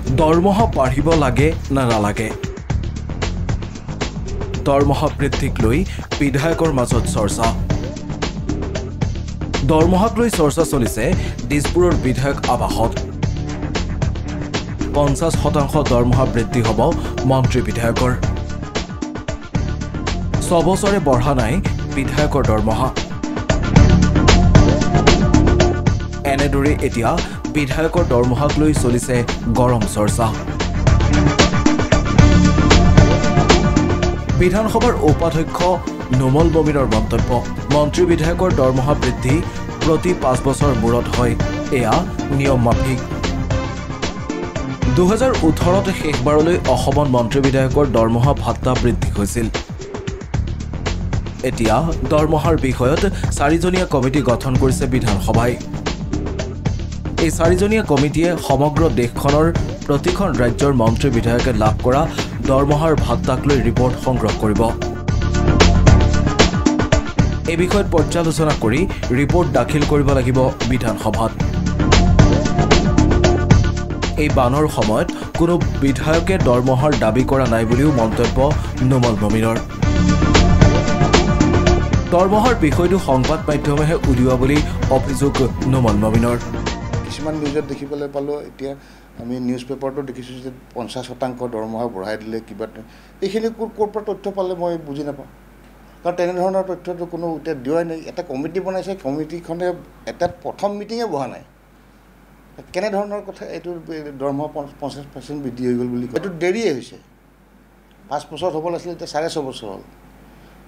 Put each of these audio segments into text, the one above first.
দৰমহা বাঢ়িব লাগে না নালাগে? দৰমহা বৃদ্ধিক লৈ বিধায়কৰ মাজত চৰ্চা। দৰমহাক লৈ চৰ্চা চলিছে দিছপুৰৰ বিধায়ক আৱাসত। 50% দৰমহা বৃদ্ধি হ'ব মন্ত্ৰী বিধায়কৰ। 6 বছৰে বঢ়া নাই বিধায়কৰ দৰমহা। এনেদৰে এতিয়া বিধায়কৰ দৰমহাক লৈ চলিছে গৰম চৰ্চা। বিধানসভাৰ উপাধ্যক্ষ নোমল মমিনৰ মন্তব্য, মন্ত্ৰী বিধায়কৰ দৰমহা বৃদ্ধি প্ৰতি 5 বছৰ মূৰত হয়, এয়া নিয়ম মাফিক। 2018 শেষবাৰলৈ অসমত মন্ত্ৰী বিধায়কৰ দৰমহা ভাত্তা বৃদ্ধি হৈছিল। এতিয়া দৰমহাৰ বিষয়ত 4জনীয়া কমিটি গঠন কৰিছে বিধানসভাই। এই 4জনীয়া কমিটিয়ে সমগ্ৰ দেশখনৰ প্ৰতিখন ৰাজ্যৰ মন্ত্ৰী বিধায়কে লাভ কৰা দৰমহাৰ ভাত্তাক লৈ ৰিপৰ্ট সংগ্ৰহ কৰিব। এই বিষয়ত পৰ্যালোচনা কৰি ৰিপৰ্ট দাখিল কৰিব লাগিব বিধানসভাত। এই বানৰ সময়ত কোনো বিধায়কে দৰমহাৰ দাবী কৰা নাই বুলিও মন্তব্য নোমল মমিনৰ। দৰমহাৰ বিষয়টো সংবাদ মাধ্যমেহে উলিওৱা বুলি অভিযোগ নোমল মমিনৰ। কিছুমান নিউজত দেখিবলৈ পালোঁ, এতিয়া আমি নিউজ পেপাৰতো দেখিছোঁ যে 50% দৰমহা বঢ়াই দিলে কিবা। এইখিনি ক'ৰ পৰা তথ্য পালে মই বুজি নাপাওঁ, কাৰণ তেনেধৰণৰ তথ্যটো কোনো এতিয়া দিয়াই নাই। এটা কমিটি বনাইছে, কমিটিখনে এটা প্ৰথম মিটিঙে বহা নাই। কেনেধৰণৰ কথা এইটো দৰমহা 50% বৃদ্ধি হৈ গ'ল বুলি কয়? এইটো দেৰিয়ে হৈছে। 5 বছৰ হ'ব লাগিছিলে, এতিয়া 6.5 বছৰ হ'ল।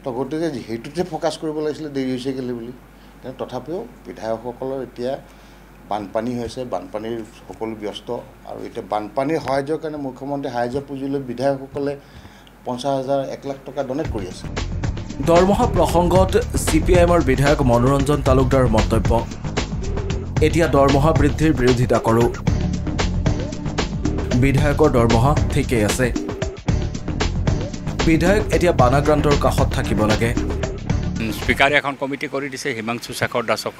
তো গতিকে সেইটোতে ফ'কাছ কৰিব লাগিছিলে, দেৰি হৈছে কেলৈ বুলি। তথাপিও বিধায়কসকলৰ এতিয়া বানপানী হৈছে, বানপানীৰ সকলো ব্যস্ত, আৰু এতিয়া বানপানীৰ সাহায্যৰ কাৰণে মুখ্যমন্ত্ৰী সাহায্য পুঁজিলৈ বিধায়কসকলে 50,000 1 লাখ টকা ডনেট কৰি আছে। দৰমহা প্ৰসংগত CPIMৰ বিধায়ক মনোৰঞ্জন তালুকদাৰৰ মন্তব্য, এতিয়া দৰমহা বৃদ্ধিৰ বিৰোধিতা কৰোঁ। বিধায়কৰ দৰমহা ঠিকেই আছে। বিধায়ক এতিয়া বানাক্ৰান্তৰ কাষত থাকিব লাগে। স্পীকাৰে এখন কমিটি কৰি দিছে হিমাংশু শেখৰ দাসক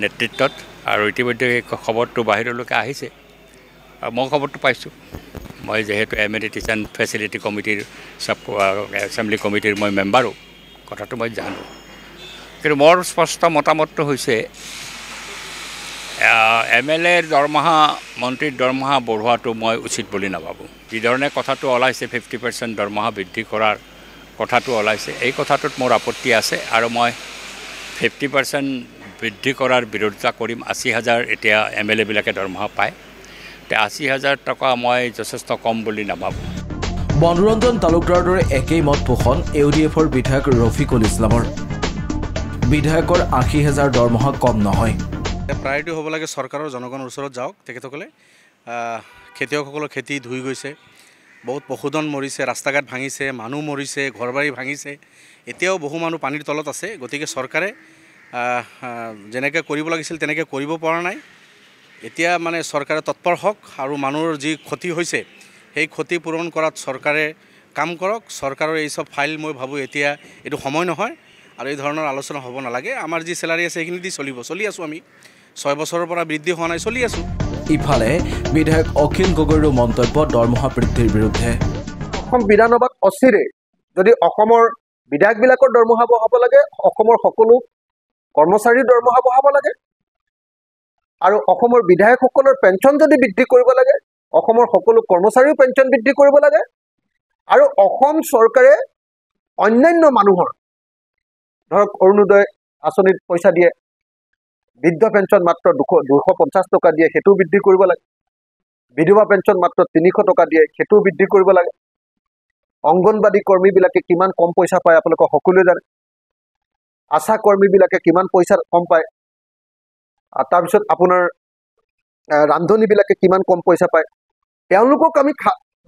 নেতৃত্বত, আৰু ইতিমধ্যে এই খবৰটো বাহিৰলৈকে আহিছে। মই খবৰটো পাইছোঁ। মই যিহেতু এমেনিটিছ এণ্ড ফেচিলিটি কমিটিৰ এছেম্বলি কমিটিৰ মই মেম্বাৰো, কথাটো মই জানো। কিন্তু মোৰ স্পষ্ট মতামতটো হৈছে MLAৰ দৰমহা, মন্ত্ৰীৰ দৰমহা বঢ়োৱাটো মই উচিত বুলি নাভাবোঁ। যিধৰণে কথাটো ওলাইছে 50% দৰমহা বৃদ্ধি কৰাৰ কথাটো ওলাইছে, এই কথাটোত মোৰ আপত্তি আছে, আৰু মই 50% বৃদ্ধি কৰাৰ বিৰোধিতা কৰিম। 80,000 এতিয়া MLAবিলাকে দৰমহা পায়, তে 80,000 টকা মই যথেষ্ট কম বুলি নাভাবোঁ। মনোৰঞ্জন তালুকদাৰৰ দৰে একেই মত পোষণ AUDFৰ বিধায়ক ৰফিকুল ইছলামৰ। বিধায়কৰ 80,000 দৰমহা কম নহয়। প্ৰায়ৰিটি হ'ব লাগে চৰকাৰৰ, জনগণৰ ওচৰত যাওক। তেখেতসকলে খেতিয়কসকলৰ খেতি ধুই গৈছে, বহুত পশুধন মৰিছে, ৰাস্তা ঘাট ভাঙিছে, মানুহ মৰিছে, ঘৰ বাৰী ভাঙিছে, এতিয়াও বহু মানুহ পানীৰ তলত আছে। গতিকে চৰকাৰে যেনেকৈ কৰিব লাগিছিল তেনেকৈ কৰিব পৰা নাই। এতিয়া মানে চৰকাৰে তৎপৰ হওক, আৰু মানুহৰ যি ক্ষতি হৈছে সেই ক্ষতি পূৰণ কৰাত চৰকাৰে কাম কৰক। চৰকাৰৰ এই চব ফাইল মই ভাবোঁ এতিয়া এইটো সময় নহয়, আৰু এই ধৰণৰ আলোচনা হ'ব নালাগে। আমাৰ যি চেলাৰী আছে সেইখিনি দি চলি আছোঁ আমি। 6 বছৰৰ পৰা বৃদ্ধি হোৱা নাই, চলি আছোঁ। ইফালে বিধায়ক অখিল গগৈৰো মন্তব্য দৰমহা বৃদ্ধিৰ বিৰুদ্ধে। অসম বিধানসভাত অচিৰে যদি অসমৰ বিধায়কবিলাকৰ দৰমহা বঢ়াব লাগে, অসমৰ সকলো কৰ্মচাৰীৰ দৰমহা বঢ়াব লাগে, আৰু অসমৰ বিধায়কসকলৰ পেঞ্চন যদি বৃদ্ধি কৰিব লাগে, অসমৰ সকলো কৰ্মচাৰীৰ পেঞ্চন বৃদ্ধি কৰিব লাগে, আৰু অসম চৰকাৰে অন্যান্য মানুহৰ ধৰক অৰুণোদয় আঁচনিত পইচা দিয়ে, বৃদ্ধ পেঞ্চন মাত্ৰ 250 টকা দিয়ে, সেইটোও বৃদ্ধি কৰিব লাগে। বিধৱা পেঞ্চন মাত্ৰ 300 টকা দিয়ে, সেইটোও বৃদ্ধি কৰিব লাগে। অংগনবাদী কৰ্মীবিলাকে কিমান কম পইচা পায় আপোনালোকে সকলোৱে জানে। আশা কৰ্মীবিলাকে কিমান পইচা কম পায়। তাৰপিছত আপোনাৰ ৰান্ধনীবিলাকে কিমান কম পইচা পায়, তেওঁলোকক আমি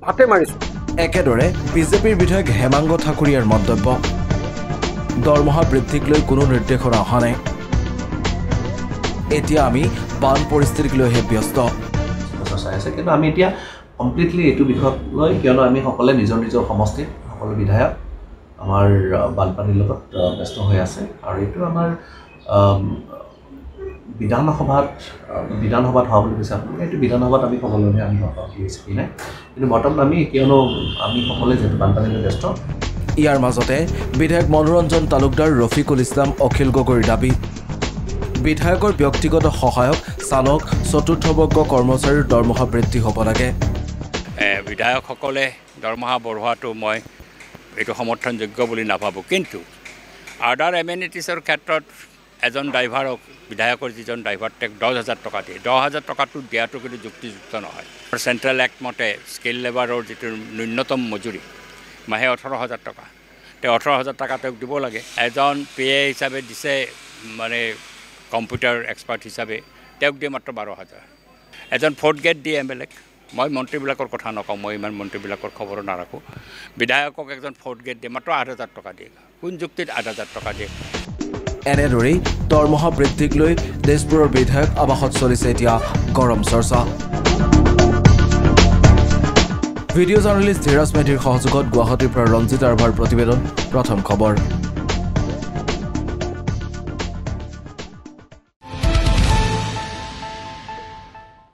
ভাতে মাৰিছোঁ। একেদৰে বিজেপিৰ বিধায়ক হেমাংগ ঠাকুৰীয়াৰ মন্তব্য, দৰমহা বৃদ্ধিক লৈ কোনো নিৰ্দেশনা অহা নাই। এতিয়া আমি বান পৰিস্থিতিক লৈহে ব্যস্ত। চাই আছে, কিন্তু আমি এতিয়া কমপ্লিটলি এইটো বিষয়ক লৈ, কিয়নো আমি সকলোৱে নিজৰ নিজৰ সমষ্টিত সকলো বিধায়ক আমাৰ বানপানীৰ লগত ব্যস্ত হৈ আছে, আৰু এইটো আমাৰ বিধানসভাত হোৱা বুলি কৈছে আপোনালোকে এইটো বিধানসভাত আমি সকলোৱে আমি হৈছে কি নাই কিন্তু বৰ্তমান আমি কিয়নো আমি সকলোৱে যিহেতু বানপানীলৈ ব্যস্ত। ইয়াৰ মাজতে বিধায়ক মনোৰঞ্জন তালুকদাৰ, ৰফিকুল ইছলাম, অখিল গগৈৰ দাবী বিধায়কৰ ব্যক্তিগত সহায়ক, চালক, চতুৰ্থবৰ্গ কৰ্মচাৰীৰ দৰমহা বৃদ্ধি হ'ব লাগে। বিধায়কসকলে দৰমহা বঢ়োৱাটো মই এইটো সমৰ্থনযোগ্য বুলি নাভাবোঁ, কিন্তু আদাৰ এমেনিটিছৰ ক্ষেত্ৰত এজন ড্ৰাইভাৰক বিধায়কৰ যিজন ড্ৰাইভাৰ তেওঁক 10,000 টকা দিয়ে, 10,000 টকাটো দিয়াটো কিন্তু যুক্তিযুক্ত নহয়। চেণ্ট্ৰেল এক্ট মতে স্কিল লেবাৰৰ যিটো ন্যূনতম মজুৰি মাহে 18,000 টকা, তেওঁ 18,000 টকা তেওঁক দিব লাগে। এজন PA হিচাপে দিছে মানে কম্পিউটাৰ এক্সপাৰ্ট হিচাপে তেওঁক দিয়ে মাত্ৰ 12,000। এজন 4th গ্ৰেড দিয়ে MLA ক, মই মন্ত্ৰীবিলাকৰ কথা নকওঁ, মই ইমান মন্ত্ৰীবিলাকৰ খবৰ নাৰাখোঁ। বিধায়কক এজন 4th গ্ৰেড দিয়ে মাত্ৰ 8,000 টকা দিয়ে। কোন যুক্তিত 8,000 টকা দিয়ে? এনেদৰেই দৰমহা বৃদ্ধিক লৈ তেজপুৰৰ বিধায়ক আৱাসত চলিছে এতিয়া গৰম চৰ্চা। ভিডিঅ' জাৰ্নেলিষ্ট ধীৰাজ মেধিৰ সহযোগত গুৱাহাটীৰ পৰা ৰঞ্জিত আৰভাৰ প্ৰতিবেদন, প্ৰথম খবৰ।